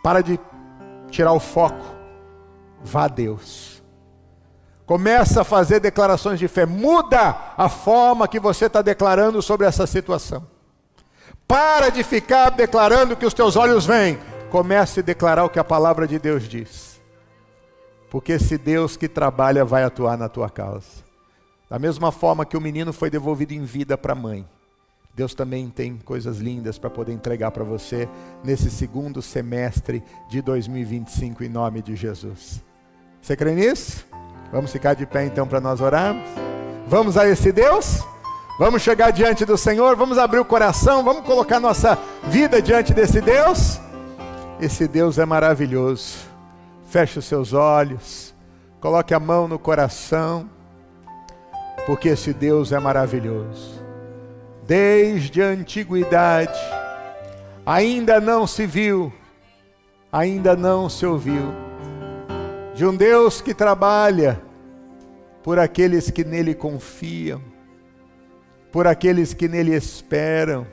Para de tirar o foco. Vá a Deus. Começa a fazer declarações de fé. Muda a forma que você está declarando sobre essa situação. Para de ficar declarando que os teus olhos veem. Comece a declarar o que a palavra de Deus diz. Porque esse Deus que trabalha vai atuar na tua causa. Da mesma forma que o menino foi devolvido em vida para a mãe, Deus também tem coisas lindas para poder entregar para você nesse segundo semestre de 2025, em nome de Jesus. Você crê nisso? Vamos ficar de pé então para nós orarmos? Vamos a esse Deus? Vamos chegar diante do Senhor? Vamos abrir o coração? Vamos colocar nossa vida diante desse Deus? Esse Deus é maravilhoso. Feche os seus olhos, coloque a mão no coração, porque esse Deus é maravilhoso. Desde a antiguidade, ainda não se viu, ainda não se ouviu, de um Deus que trabalha por aqueles que nele confiam, por aqueles que nele esperam,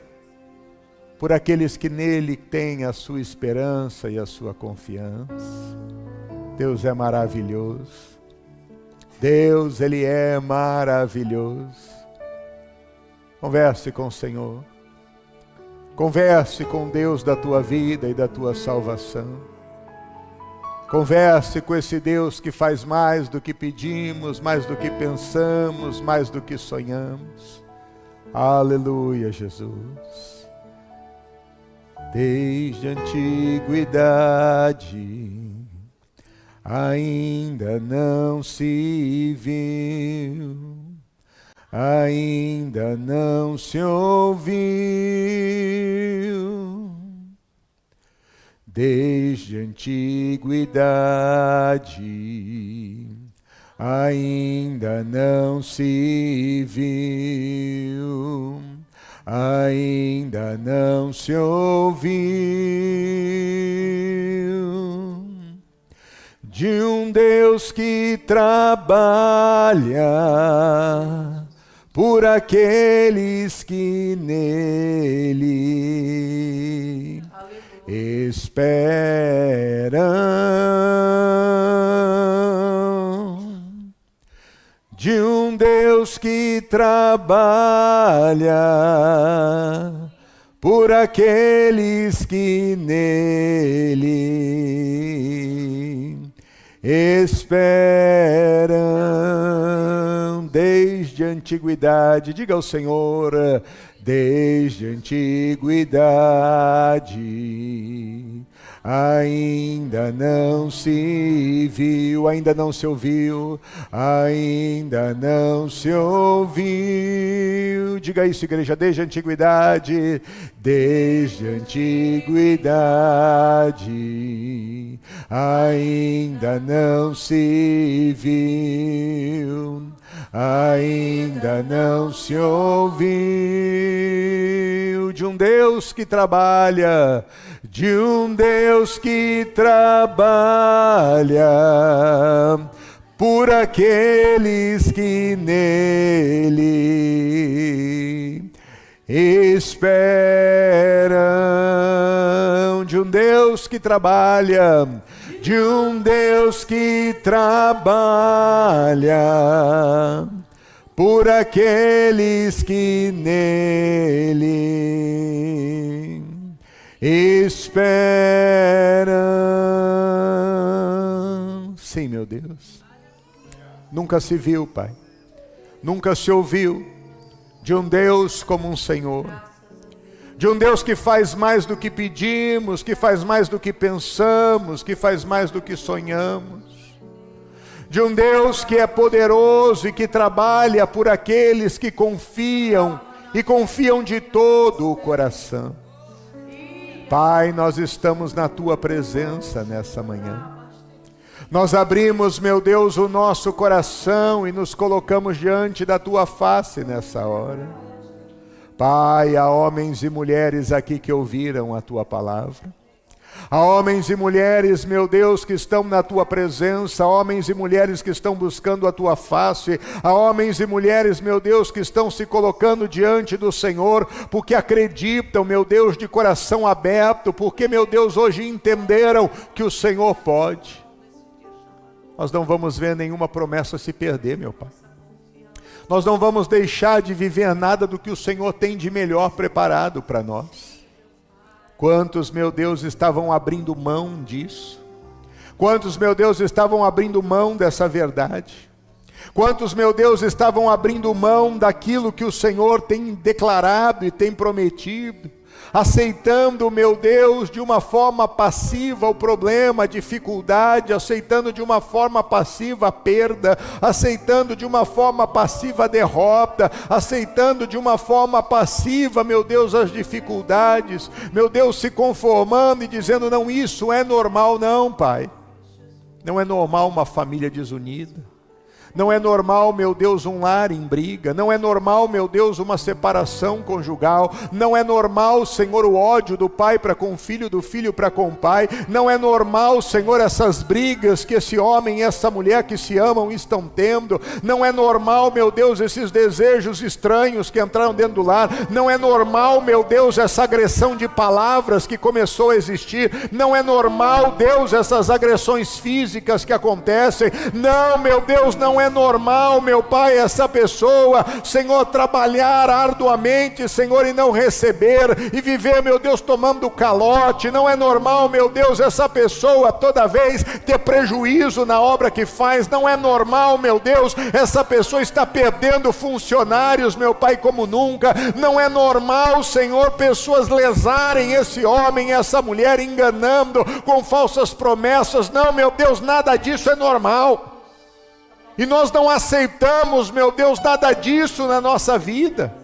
por aqueles que nele têm a sua esperança e a sua confiança. Deus é maravilhoso. Deus, Ele é maravilhoso. Converse com o Senhor. Converse com Deus da tua vida e da tua salvação. Converse com esse Deus que faz mais do que pedimos, mais do que pensamos, mais do que sonhamos. Aleluia, Jesus. Desde a antiguidade, ainda não se viu, ainda não se ouviu. Desde a antiguidade, ainda não se viu, ainda não se ouviu, de um Deus que trabalha por aqueles que nele esperam, de um Deus que trabalha por aqueles que nele esperam. Desde a antiguidade, diga ao Senhor, desde a antiguidade, ainda não se viu, ainda não se ouviu, ainda não se ouviu. Diga isso, igreja, desde a antiguidade, desde a antiguidade, ainda não se viu, ainda não se ouviu, de um Deus que trabalha, de um Deus que trabalha por aqueles que nele esperam, de um Deus que trabalha, de um Deus que trabalha por aqueles que nele esperam. Sim, meu Deus. Nunca se viu, Pai, nunca se ouviu de um Deus como um Senhor, de um Deus que faz mais do que pedimos, que faz mais do que pensamos, que faz mais do que sonhamos, de um Deus que é poderoso e que trabalha por aqueles que confiam e confiam de todo o coração. Pai, nós estamos na Tua presença nessa manhã. Nós abrimos, meu Deus, o nosso coração e nos colocamos diante da Tua face nessa hora. Pai, há homens e mulheres aqui que ouviram a Tua palavra. Há homens e mulheres, meu Deus, que estão na Tua presença, homens e mulheres que estão buscando a Tua face, há homens e mulheres, meu Deus, que estão se colocando diante do Senhor, porque acreditam, meu Deus, de coração aberto, porque, meu Deus, hoje entenderam que o Senhor pode. Nós não vamos ver nenhuma promessa se perder, meu Pai. Nós não vamos deixar de viver nada do que o Senhor tem de melhor preparado para nós. Quantos, meu Deus, estavam abrindo mão disso? Quantos, meu Deus, estavam abrindo mão dessa verdade? Quantos, meu Deus, estavam abrindo mão daquilo que o Senhor tem declarado e tem prometido, aceitando, meu Deus, de uma forma passiva o problema, a dificuldade, aceitando de uma forma passiva a perda, aceitando de uma forma passiva a derrota, aceitando de uma forma passiva, meu Deus, as dificuldades, meu Deus, se conformando e dizendo, não, isso é normal, não, Pai. Não é normal uma família desunida. Não é normal, meu Deus, um lar em briga. Não é normal, meu Deus, uma separação conjugal. Não é normal, Senhor, o ódio do pai para com o filho, do filho para com o pai. Não é normal, Senhor, essas brigas que esse homem e essa mulher que se amam estão tendo. Não é normal, meu Deus, esses desejos estranhos que entraram dentro do lar. Não é normal, meu Deus, essa agressão de palavras que começou a existir. Não é normal, Deus, essas agressões físicas que acontecem. Não, meu Deus, não é normal, meu Pai, essa pessoa, Senhor, trabalhar arduamente, Senhor, e não receber, e viver, meu Deus, tomando calote. Não é normal, meu Deus, essa pessoa toda vez ter prejuízo na obra que faz. Não é normal, meu Deus, essa pessoa está perdendo funcionários, meu Pai, como nunca. Não é normal, Senhor, pessoas lesarem esse homem, essa mulher, enganando com falsas promessas. Não, meu Deus, nada disso é normal. E nós não aceitamos, meu Deus, nada disso na nossa vida.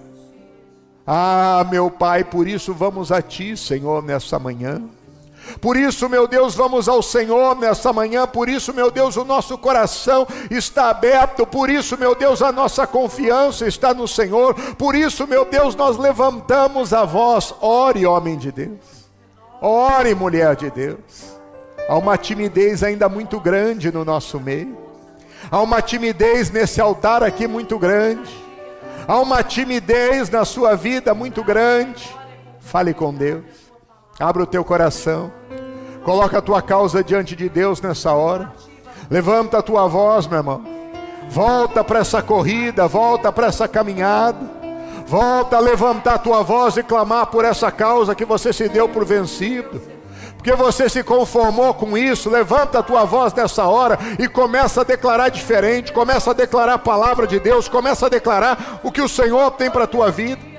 Ah, meu Pai, por isso vamos a Ti, Senhor, nessa manhã. Por isso, meu Deus, vamos ao Senhor nessa manhã. Por isso, meu Deus, o nosso coração está aberto. Por isso, meu Deus, a nossa confiança está no Senhor. Por isso, meu Deus, nós levantamos a voz. Ore, homem de Deus. Ore, mulher de Deus. Há uma timidez ainda muito grande no nosso meio. Há uma timidez nesse altar aqui muito grande. Há uma timidez na sua vida muito grande. Fale com Deus. Abra o teu coração. Coloca a tua causa diante de Deus nessa hora. Levanta a tua voz, meu irmão. Volta para essa corrida, volta para essa caminhada. Volta a levantar a tua voz e clamar por essa causa que você se deu por vencido. Porque você se conformou com isso. Levanta a tua voz nessa hora e começa a declarar diferente. Começa a declarar a palavra de Deus. Começa a declarar o que o Senhor tem para a tua vida.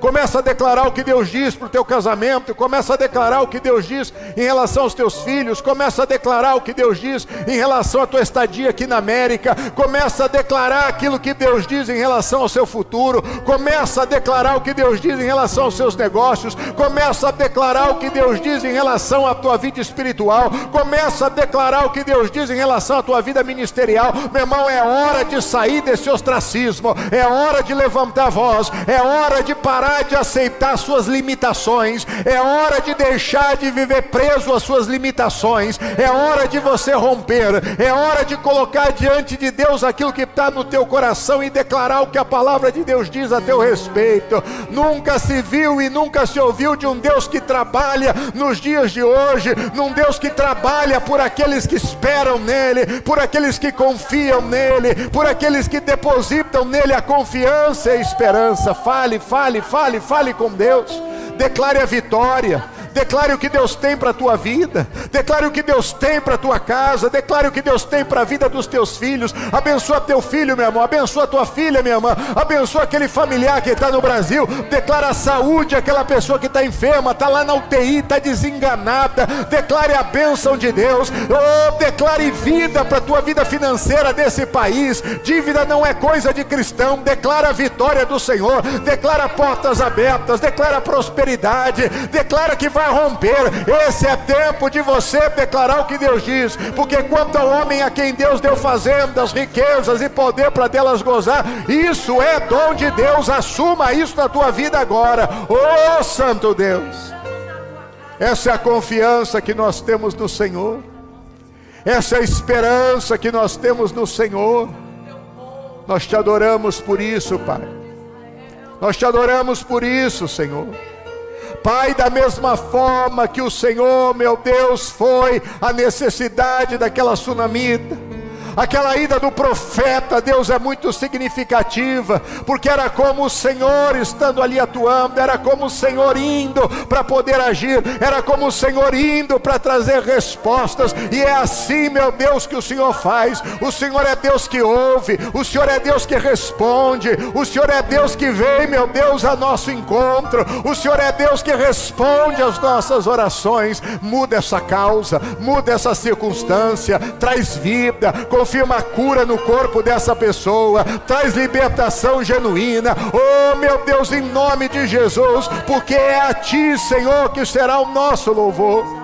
Começa a declarar o que Deus diz para o teu casamento. Começa a declarar o que Deus diz em relação aos teus filhos. Começa a declarar o que Deus diz em relação à tua estadia aqui na América. Começa a declarar aquilo que Deus diz em relação ao seu futuro. Começa a declarar o que Deus diz em relação aos seus negócios. Começa a declarar o que Deus diz em relação à tua vida espiritual. Começa a declarar o que Deus diz em relação à tua vida ministerial. Meu irmão, é hora de sair desse ostracismo. É hora de levantar a voz. É hora de parar de aceitar suas limitações. É hora de deixar de viver preso às suas limitações. É hora de você romper. É hora de colocar diante de Deus aquilo que está no teu coração e declarar o que a palavra de Deus diz a teu respeito. Nunca se viu e nunca se ouviu de um Deus que trabalha nos dias de hoje, num Deus que trabalha por aqueles que esperam nele, por aqueles que confiam nele, por aqueles que depositam nele a confiança e a esperança. Fale com Deus. Declare a vitória. Declare o que Deus tem para a tua vida. Declare o que Deus tem para a tua casa. Declare o que Deus tem para a vida dos teus filhos. Abençoa teu filho, meu irmão. Abençoa tua filha, minha irmã. Abençoa aquele familiar que está no Brasil. Declara a saúde, aquela pessoa que está enferma, está lá na UTI, está desenganada. Declare a bênção de Deus. Declare vida para a tua vida financeira desse país. Dívida não é coisa de cristão. Declara a vitória do Senhor. Declara portas abertas. Declara prosperidade. Declara que vai romper. Esse é tempo de você declarar o que Deus diz, porque quanto ao homem a quem Deus deu fazendas, riquezas e poder para delas gozar, isso é dom de Deus. Assuma isso na tua vida agora. Oh, Santo Deus, essa é a confiança que nós temos no Senhor, essa é a esperança que nós temos no Senhor. Nós te adoramos por isso, Pai. Nós te adoramos por isso, Senhor. Pai, da mesma forma que o Senhor, meu Deus, foi a necessidade daquela sunamita, Aquela ida do profeta, Deus, é muito significativa, porque era como o Senhor estando ali atuando, era como o Senhor indo para poder agir, era como o Senhor indo para trazer respostas. E é assim, meu Deus, que o Senhor faz. O Senhor é Deus que ouve, o Senhor é Deus que responde, o Senhor é Deus que vem, meu Deus, a nosso encontro, o Senhor é Deus que responde às nossas orações. Muda essa causa, muda essa circunstância, traz vida, confirma a cura no corpo dessa pessoa, traz libertação genuína. Oh, meu Deus, em nome de Jesus, porque é a Ti, Senhor, que será o nosso louvor.